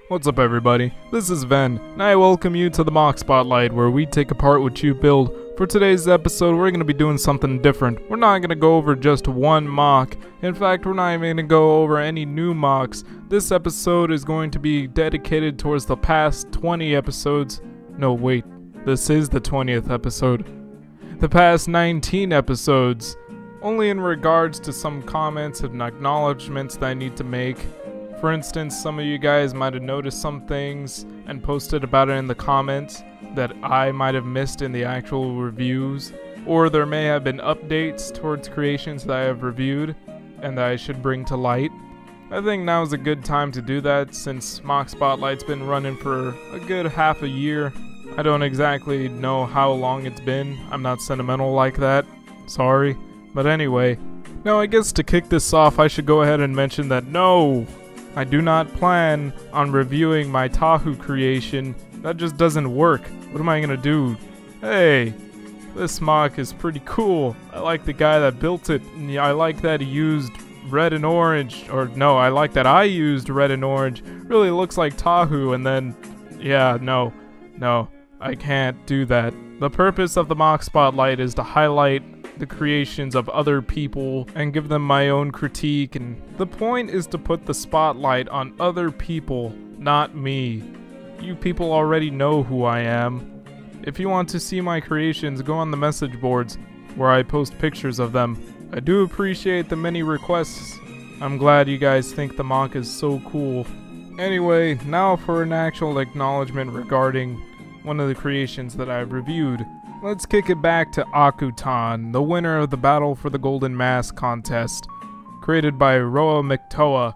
What's up everybody, this is Ven, and I welcome you to the Mock Spotlight where we take apart what you build. For today's episode, we're going to be doing something different. We're not going to go over just one mock. In fact, we're not even going to go over any new mocks. This episode is going to be dedicated towards the past 20 episodes. No, wait, this is the 20th episode. The past 19 episodes. Only in regards to some comments and acknowledgements that I need to make. For instance, some of you guys might have noticed some things and posted about it in the comments that I might have missed in the actual reviews, or there may have been updates towards creations that I have reviewed and that I should bring to light. I think now is a good time to do that since Mock Spotlight's been running for a good half a year. I don't exactly know how long it's been. I'm not sentimental like that. Sorry. But anyway, now I guess to kick this off I should go ahead and mention that no! I do not plan on reviewing my Tahu creation. That just doesn't work. What am I gonna do? Hey, this mock is pretty cool. I like the guy that built it. And I like that he used red and orange. Or no, I like that I used red and orange. Really looks like Tahu, and then, yeah, no, I can't do that. The purpose of the Mock Spotlight is to highlight the creations of other people and give them my own critique, and the point is to put the spotlight on other people, not me. You people already know who I am. If you want to see my creations, go on the message boards where I post pictures of them. I do appreciate the many requests. I'm glad you guys think the mock is so cool. Anyway, now for an actual acknowledgement regarding one of the creations that I've reviewed. Let's kick it back to Akutan, the winner of the Battle for the Golden Mask contest, created by Roa McToa.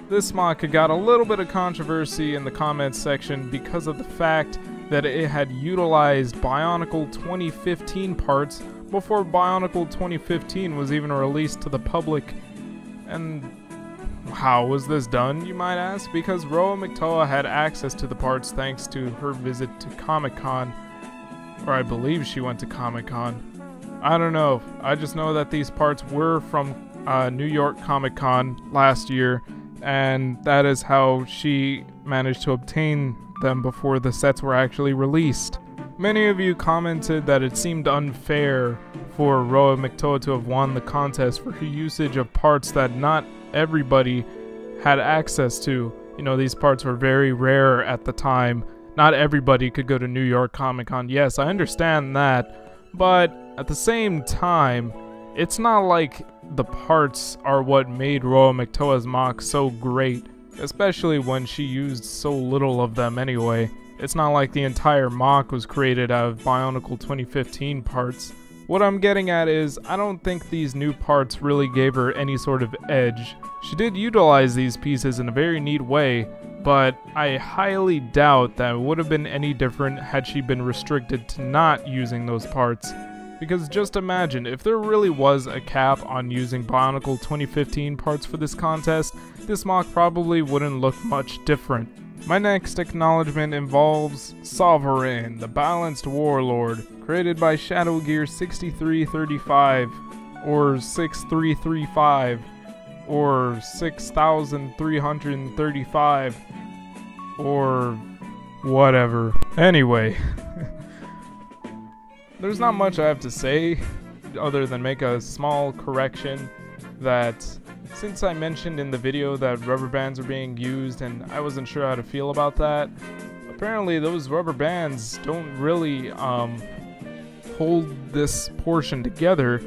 This mock got a little bit of controversy in the comments section because of the fact that it had utilized Bionicle 2015 parts before Bionicle 2015 was even released to the public. And how was this done, you might ask? Because Roa McToa had access to the parts thanks to her visit to Comic-Con. Or I believe she went to Comic-Con. I don't know. I just know that these parts were from New York Comic-Con last year, and that is how she managed to obtain them before the sets were actually released. Many of you commented that it seemed unfair for Roa McToa to have won the contest for her usage of parts that not everybody had access to. You know, these parts were very rare at the time. Not everybody could go to New York Comic Con. Yes, I understand that, but at the same time, it's not like the parts are what made Roa McToa's mock so great, especially when she used so little of them anyway. It's not like the entire mock was created out of Bionicle 2015 parts. What I'm getting at is, I don't think these new parts really gave her any sort of edge. She did utilize these pieces in a very neat way, but I highly doubt that it would have been any different had she been restricted to not using those parts. Because just imagine, if there really was a cap on using Bionicle 2015 parts for this contest, this mock probably wouldn't look much different. My next acknowledgement involves Sovereign, the Balanced Warlord, created by Shadow Gear 6335, or 6335, or 6335, or whatever. Anyway, there's not much I have to say other than make a small correction that since I mentioned in the video that rubber bands are being used and I wasn't sure how to feel about that, apparently those rubber bands don't really hold this portion together.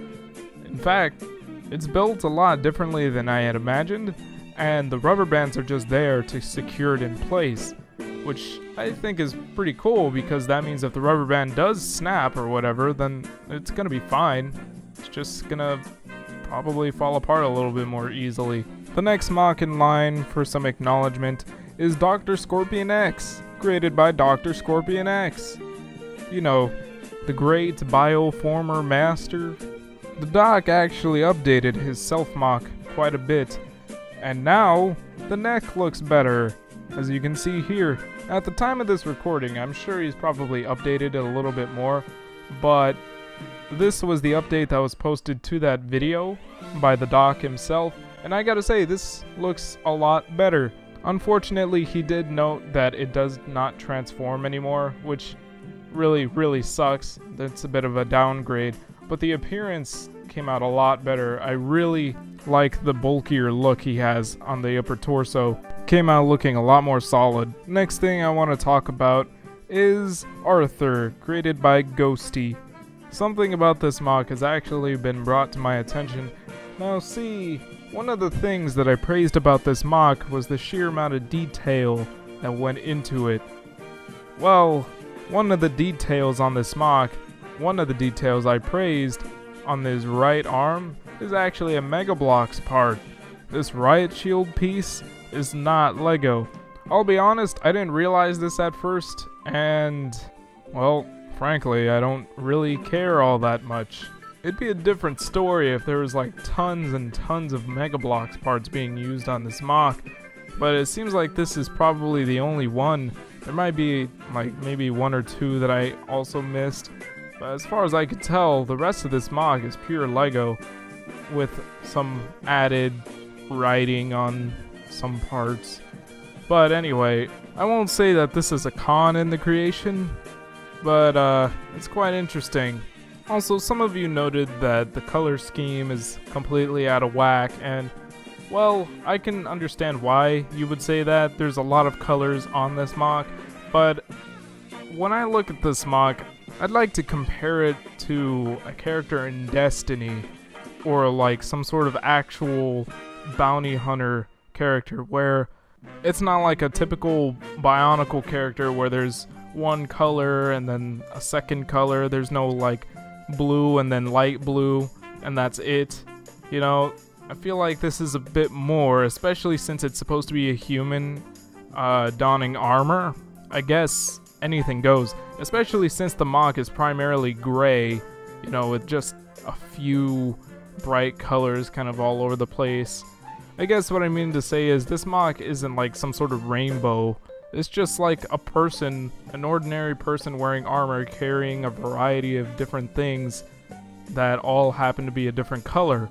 In fact, it's built a lot differently than I had imagined, and the rubber bands are just there to secure it in place, which I think is pretty cool because that means if the rubber band does snap or whatever, then it's gonna be fine. It's just gonna probably fall apart a little bit more easily. The next mock in line for some acknowledgement is Dr. Scorpion X, created by Dr. Scorpion X. You know, the great Bioformer master. The doc actually updated his self-mock quite a bit, and now the neck looks better, as you can see here. At the time of this recording, I'm sure he's probably updated it a little bit more, but this was the update that was posted to that video by the doc himself, and I gotta say, this looks a lot better. Unfortunately, he did note that it does not transform anymore, which really sucks. That's a bit of a downgrade, but the appearance came out a lot better. I really like the bulkier look he has on the upper torso. Came out looking a lot more solid. Next thing I want to talk about is Arthur, created by Ghosty. Something about this mock has actually been brought to my attention. Now see, one of the things that I praised about this mock was the sheer amount of detail that went into it. Well, one of the details on this mock, one of the details I praised on his right arm is actually a Mega Bloks part. This riot shield piece is not Lego. I'll be honest, I didn't realize this at first, and, well, frankly, I don't really care all that much. It'd be a different story if there was like tons and tons of Mega Bloks parts being used on this mock, but it seems like this is probably the only one. There might be like maybe one or two that I also missed, but as far as I could tell, the rest of this mock is pure Lego with some added writing on some parts. But anyway, I won't say that this is a con in the creation, but it's quite interesting. Also, some of you noted that the color scheme is completely out of whack, and, well, I can understand why you would say that. There's a lot of colors on this mock, but when I look at this mock, I'd like to compare it to a character in Destiny, or like some sort of actual bounty hunter character, where it's not like a typical Bionicle character where there's one color and then a second color. There's no like blue and then light blue and that's it. You know, I feel like this is a bit more, especially since it's supposed to be a human donning armor. I guess anything goes, especially since the mock is primarily gray, you know, with just a few bright colors kind of all over the place. I guess what I mean to say is this mock isn't like some sort of rainbow. It's just like a person, an ordinary person wearing armor, carrying a variety of different things that all happen to be a different color.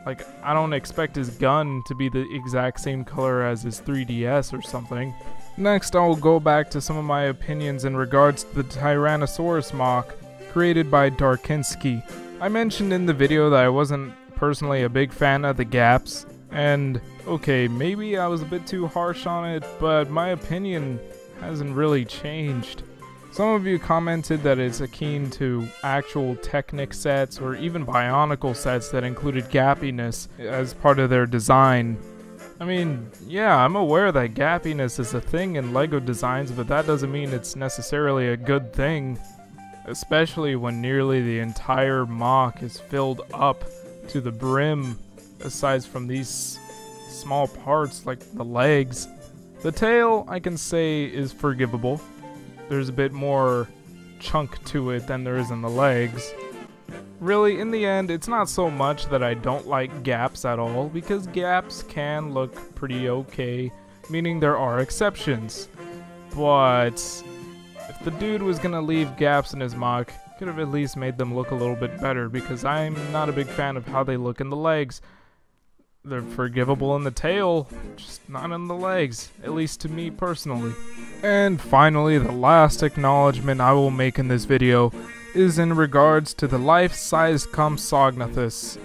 Like, I don't expect his gun to be the exact same color as his 3DS or something. Next, I will go back to some of my opinions in regards to the Tyrannosaurus mock, created by Darkinski. I mentioned in the video that I wasn't personally a big fan of the gaps, and okay, maybe I was a bit too harsh on it, but my opinion hasn't really changed. Some of you commented that it's akin to actual Technic sets or even Bionicle sets that included gappiness as part of their design. I mean, yeah, I'm aware that gappiness is a thing in LEGO designs, but that doesn't mean it's necessarily a good thing. Especially when nearly the entire mock is filled up to the brim, aside from these small parts like the legs. The tail, I can say, is forgivable. There's a bit more chunk to it than there is in the legs. Really, in the end, it's not so much that I don't like gaps at all, because gaps can look pretty okay, meaning there are exceptions. But if the dude was gonna leave gaps in his mock, could have at least made them look a little bit better, because I'm not a big fan of how they look in the legs. They're forgivable in the tail, just not in the legs, at least to me personally. And finally, the last acknowledgement I will make in this video is in regards to the life-size Compsognathus,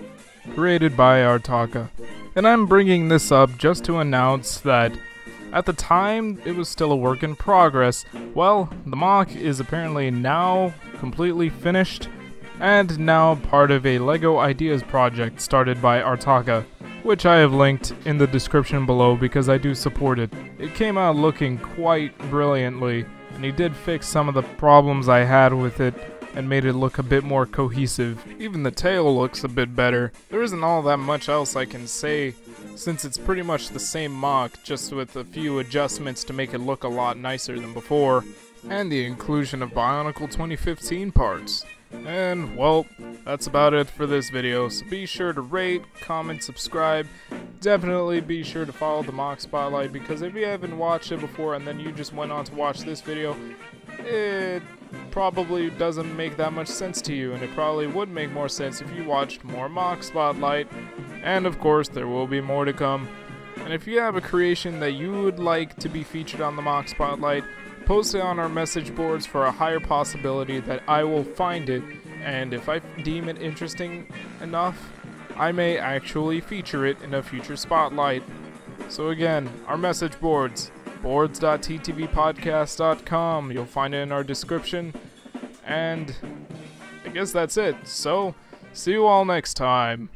created by Artaka. And I'm bringing this up just to announce that at the time it was still a work in progress. Well, the mock is apparently now completely finished, and now part of a LEGO Ideas project started by Artaka, which I have linked in the description below because I do support it. It came out looking quite brilliantly, and he did fix some of the problems I had with it and made it look a bit more cohesive. Even the tail looks a bit better. There isn't all that much else I can say, since it's pretty much the same mock, just with a few adjustments to make it look a lot nicer than before, and the inclusion of Bionicle 2015 parts. And, well, that's about it for this video, so be sure to rate, comment, subscribe. Definitely be sure to follow the Mock Spotlight, because if you haven't watched it before and then you just went on to watch this video, it probably doesn't make that much sense to you, and it probably would make more sense if you watched more Mock Spotlight. And of course, there will be more to come. And if you have a creation that you would like to be featured on the Mock Spotlight, post it on our message boards for a higher possibility that I will find it, and if I deem it interesting enough, I may actually feature it in a future spotlight. So again, our message boards, boards.ttvpodcast.com. You'll find it in our description. And I guess that's it. So, see you all next time.